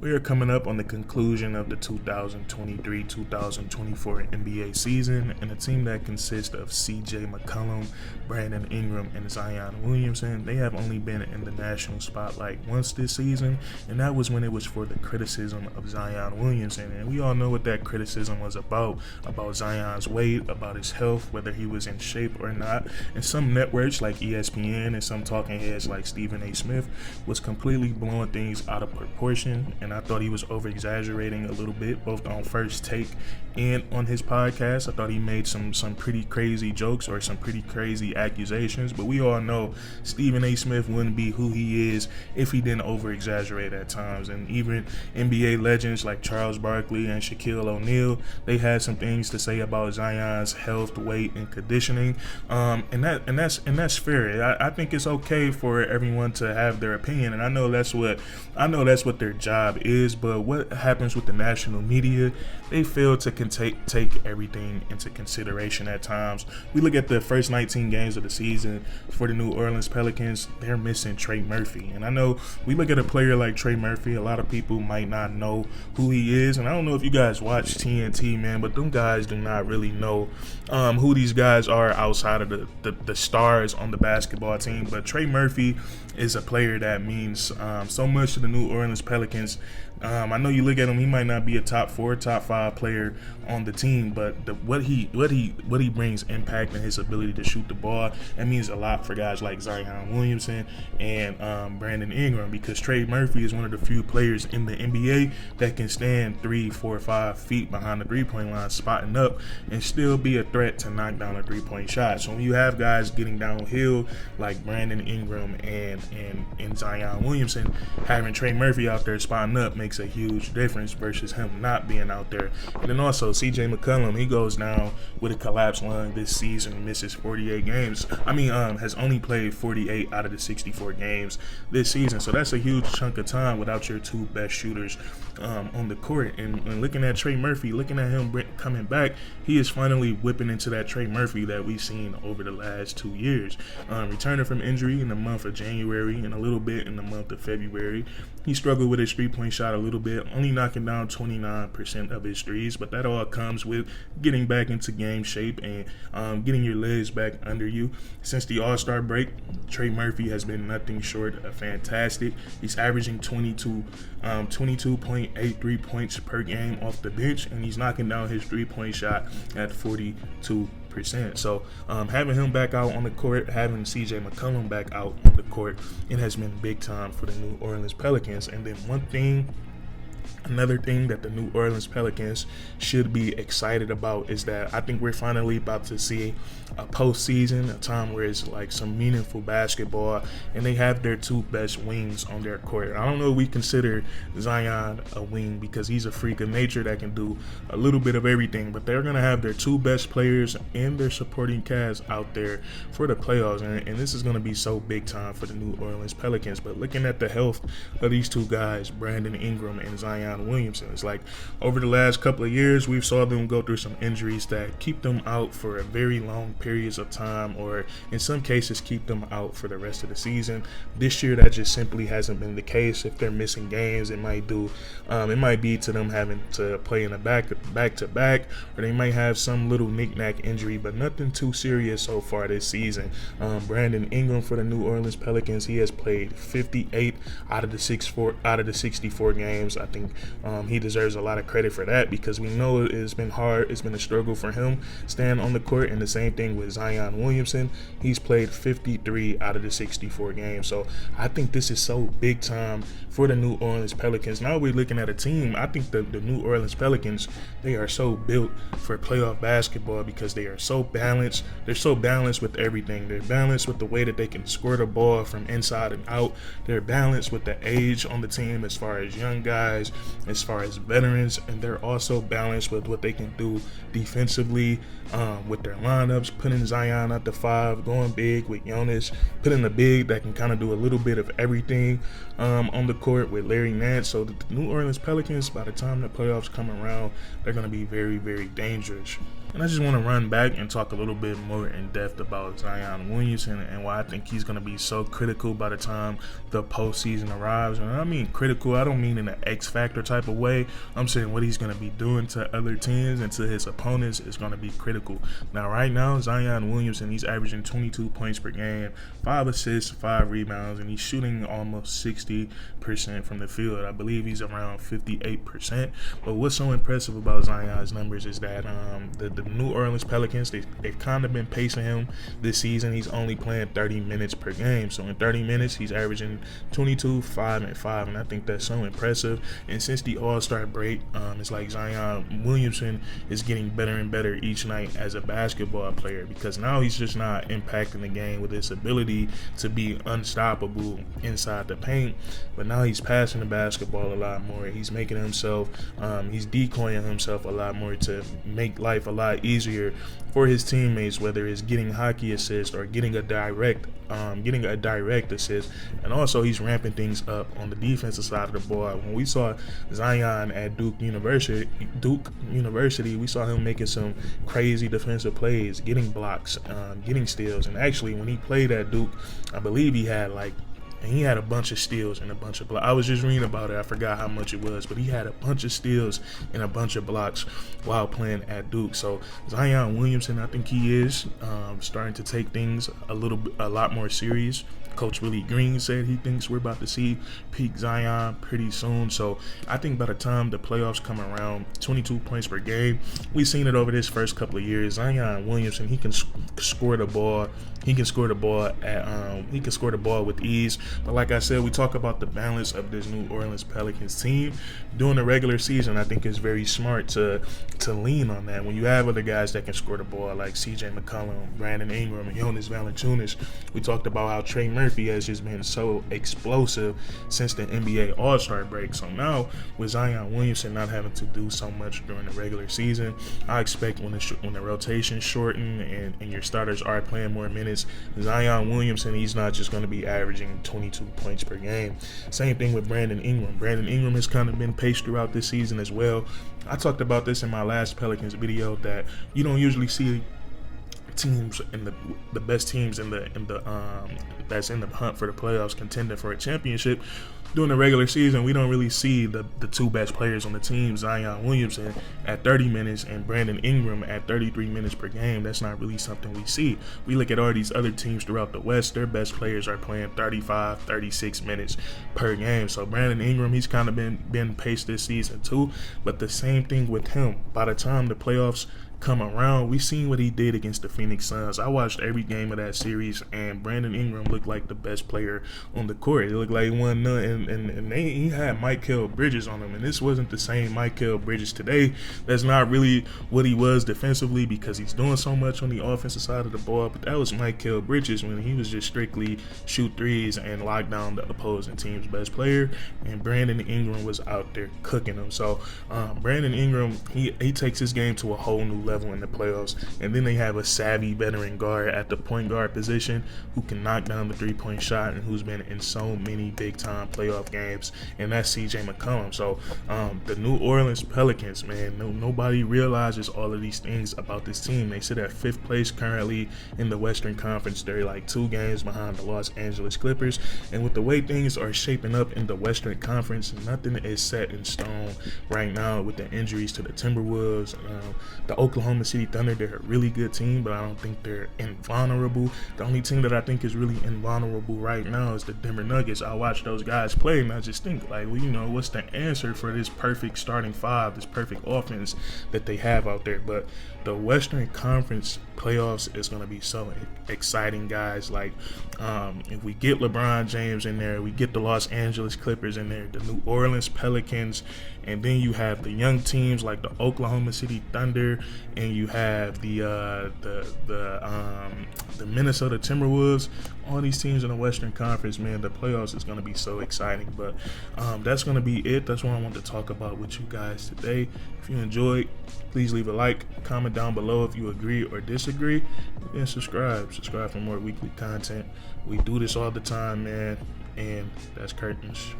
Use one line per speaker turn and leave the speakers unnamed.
We are coming up on the conclusion of the 2023-2024 NBA season, and a team that consists of CJ McCollum, Brandon Ingram, and Zion Williamson. They have only been in the national spotlight once this season, and that was when it was for the criticism of Zion Williamson. And we all know what that criticism was about Zion's weight, about his health, whether he was in shape or not. And some networks like ESPN and some talking heads like Stephen A. Smith was completely blowing things out of proportion, and I thought he was over-exaggerating a little bit, both on First Take and on his podcast. I thought he made some pretty crazy jokes or some pretty crazy accusations, but we all know Stephen A. Smith wouldn't be who he is if he didn't over-exaggerate at times. And even NBA legends like Charles Barkley and Shaquille O'Neal, they had some things to say about Zion's health, weight, and conditioning, and that's fair. I think it's okay for everyone to have their opinion, and I know that's what their job is. But what happens with the national media? They fail to take everything into consideration at times. We look at the first 19 games of the season for the New Orleans Pelicans. They're missing Trey Murphy, and I know we look at a player like Trey Murphy. A lot of people might not know who he is, and I don't know if you guys watch TNT, man, but them guys do not really know who these guys are outside of the stars on the basketball team. But Trey Murphy is a player that means so much to the New Orleans Pelicans. I know you look at him; he might not be a top 4, top 5 player on the team, but what he brings impact and his ability to shoot the ball, it means a lot for guys like Zion Williamson and Brandon Ingram, because Trey Murphy is one of the few players in the NBA that can stand 3, 4, 5 feet behind the three-point line, spotting up, and still be a threat to knock down a three-point shot. So when you have guys getting downhill like Brandon Ingram and Zion Williamson, having Trey Murphy out there spotting up makes a huge difference versus him not being out there. And then also CJ McCollum, he goes down with a collapsed lung this season, misses 48 games. Has only played 48 out of the 64 games this season. So that's a huge chunk of time without your two best shooters on the court. And looking at Trey Murphy, looking at him coming back, he is finally whipping into that Trey Murphy that we've seen over the last 2 years. Returning from injury in the month of January and a little bit in the month of February, he struggled with his three-point shot a little bit, only knocking down 29% of his threes, but that all comes with getting back into game shape and getting your legs back under you. Since the All-Star break, Trey Murphy has been nothing short of fantastic. He's averaging 22.83 points per game off the bench, and he's knocking down his three-point shot at 42%. So having him back out on the court, having CJ McCollum back out on the court, it has been big time for the New Orleans Pelicans. And then another thing that the New Orleans Pelicans should be excited about is that I think we're finally about to see a postseason, a time where it's like some meaningful basketball, and they have their two best wings on their court. I don't know if we consider Zion a wing because he's a freak of nature that can do a little bit of everything, but they're going to have their two best players and their supporting cast out there for the playoffs, and this is going to be so big time for the New Orleans Pelicans. But looking at the health of these two guys, Brandon Ingram and Zion Williamson, it's like over the last couple of years we've saw them go through some injuries that keep them out for a very long periods of time, or in some cases keep them out for the rest of the season. This year that just simply hasn't been the case. If they're missing games, it might be to them having to play in a back to back, or they might have some little knick-knack injury, but nothing too serious so far this season. Brandon Ingram for the New Orleans Pelicans, he has played 58 out of the 64 games. I think he deserves a lot of credit for that, because we know it's been hard. It's been a struggle for him staying on the court, and the same thing with Zion Williamson. He's played 53 out of the 64 games. So I think this is so big time for the New Orleans Pelicans. Now we're looking at a team, I think the New Orleans Pelicans, they are so built for playoff basketball because they are so balanced. They're so balanced with everything. They're balanced with the way that they can score the ball from inside and out. They're balanced with the age on the team as far as young guys, as far as veterans, and they're also balanced with what they can do defensively with their lineups, putting Zion at the 5, going big with Jonas, putting a big that can kind of do a little bit of everything on the court with Larry Nance. So the New Orleans Pelicans, by the time the playoffs come around, they're going to be very, very dangerous. And I just want to run back and talk a little bit more in depth about Zion Williamson and why I think he's going to be so critical by the time the postseason arrives. And I mean critical, I don't mean in an X factor factor type of way. I'm saying what he's going to be doing to other teams and to his opponents is going to be critical. Now, right now, Zion Williamson, he's averaging 22 points per game, 5 assists, 5 rebounds, and he's shooting almost 60% from the field. I believe he's around 58%. But what's so impressive about Zion's numbers is that the New Orleans Pelicans, they've kind of been pacing him this season. He's only playing 30 minutes per game. So in 30 minutes, he's averaging 22, 5, and 5. And I think that's so impressive. And since the All-Star break, it's like Zion Williamson is getting better and better each night as a basketball player, because now he's just not impacting the game with his ability to be unstoppable inside the paint, but now he's passing the basketball a lot more. He's making himself, he's decoying himself a lot more to make life a lot easier for his teammates, whether it's getting hockey assists or getting a direct assist. And also he's ramping things up on the defensive side of the ball. When we saw Zion at Duke University, we saw him making some crazy defensive plays, getting blocks, getting steals. And actually, when he played at Duke, I believe he had a bunch of steals and a bunch of blocks. I was just reading about it. I forgot how much it was, but he had a bunch of steals and a bunch of blocks while playing at Duke. So Zion Williamson, I think he is starting to take things a lot more serious. Coach Willie Green said he thinks we're about to see peak Zion pretty soon. So I think by the time the playoffs come around, 22 points per game, we've seen it over this first couple of years. Zion Williamson, he can score the ball. He can score the ball with ease. But like I said, we talk about the balance of this New Orleans Pelicans team. During the regular season, I think it's very smart to lean on that. When you have other guys that can score the ball, like CJ McCollum, Brandon Ingram, and Jonas Valanciunas, we talked about how Trey Murphy has just been so explosive since the NBA All-Star break. So now with Zion Williamson not having to do so much during the regular season, I expect when the rotation shorten and your starters are playing more minutes, Zion Williamson, he's not just going to be averaging 22 points per game. Same thing with Brandon Ingram. Brandon Ingram has kind of been paced throughout this season as well. I talked about this in my last Pelicans video, that you don't usually see teams in the best teams that's in the hunt for the playoffs, contending for a championship. During the regular season, we don't really see the two best players on the team, Zion Williamson at 30 minutes and Brandon Ingram at 33 minutes per game. That's not really something we see. We look at all these other teams throughout the West, their best players are playing 35, 36 minutes per game. So Brandon Ingram, he's kind of been paced this season too. But the same thing with him. By the time the playoffs come around, we've seen what he did against the Phoenix Suns. I watched every game of that series, and Brandon Ingram looked like the best player on the court. It looked like he won none, and he had Mikal Bridges on him, and this wasn't the same Mikal Bridges today. That's not really what he was defensively, because he's doing so much on the offensive side of the ball, but that was Mikal Bridges when he was just strictly shoot threes and lock down the opposing team's best player, and Brandon Ingram was out there cooking him. So Brandon Ingram, he takes his game to a whole new level in the playoffs. And then they have a savvy veteran guard at the point guard position who can knock down the three-point shot and who's been in so many big-time playoff games, and that's CJ McCollum. So the New Orleans Pelicans, man, nobody realizes all of these things about this team. They sit at 5th place currently in the Western Conference. They're like 2 games behind the Los Angeles Clippers, and with the way things are shaping up in the Western Conference, nothing is set in stone right now with the injuries to the Timberwolves, the Oklahoma City Thunder. They're a really good team, but I don't think they're invulnerable. The only team that I think is really invulnerable right now is the Denver Nuggets. I watch those guys play, and I just think, like, well, what's the answer for this perfect starting five, this perfect offense that they have out there? But the Western Conference playoffs is going to be so exciting, guys. Like, if we get LeBron James in there, we get the Los Angeles Clippers in there, the New Orleans Pelicans, and then you have the young teams like the Oklahoma City Thunder, and you have the Minnesota Timberwolves. All these teams in the Western Conference, man, the playoffs is going to be so exciting. But that's going to be it. That's what I want to talk about with you guys today. If you enjoyed, please leave a like, comment down below if you agree or disagree, and subscribe for more weekly content. We do this all the time, man, and that's curtains.